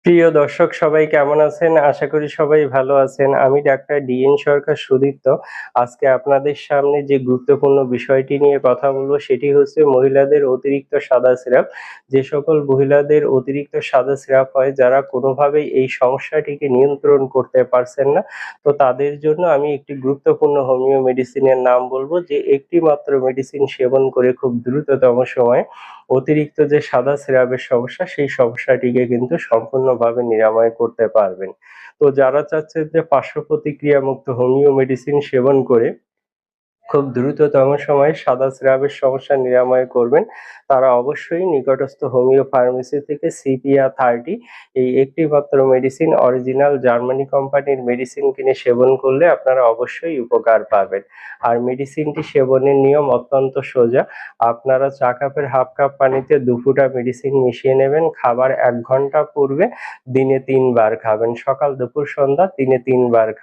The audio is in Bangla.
প্রিয় দর্শক সবাই কেমন আছেন? আশা করি সবাই ভালো আছেন। আমি ডাক্তার ডিএন সরকার সুদীপ্ত। আজকে আপনাদের সামনে যে গুরুত্বপূর্ণ বিষয়টি নিয়ে কথা বলবো সেটি হচ্ছে মহিলাদের অতিরিক্ত সাদা সিরাপ। যে সকল মহিলাদের অতিরিক্ত সাদা সিরাপ হয় যারা কোনোভাবেই এই সমস্যাটিকে নিয়ন্ত্রণ করতে পারছেন না, তো তাদের জন্য আমি একটি গুরুত্বপূর্ণ হোমিও মেডিসিনের নাম বলবো যে একটি মাত্র মেডিসিন সেবন করে খুব দ্রুততম সময়ে অতিরিক্ত যে সাদা সিরাপের সমস্যা, সেই সমস্যাটিকে কিন্তু সম্পূর্ণভাবে নিরাময় করতে পারবেন। তো যারা চাচ্ছেন যে পার্শ্ব প্রতিক্রিয়ামুক্ত হোমিও মেডিসিন সেবন করে খুব দ্রুততম সময়ে সাদা স্রাবের সমস্যা নিরাময় করবেন, তারা অবশ্যই নিকটস্থ হোমিও ফার্মেসি থেকে সিপিয়া 30 এই একটি মাত্র মেডিসিন অরিজিনাল জার্মানি কোম্পানির মেডিসিন কিনে সেবন করলে আপনারা অবশ্যই উপকার পাবেন। আর মেডিসিনটি সেবনের নিয়ম অত্যন্ত সোজা। আপনারা চা কাপের হাফ কাপ পানিতে ২ ফোঁটা মেডিসিন মিশিয়ে নেবেন। খাবার ১ ঘন্টা পূর্বে দিনে ৩ বার খাবেন। সকাল, দুপুর, সন্ধ্যা দিনে ৩ বার খাবেন।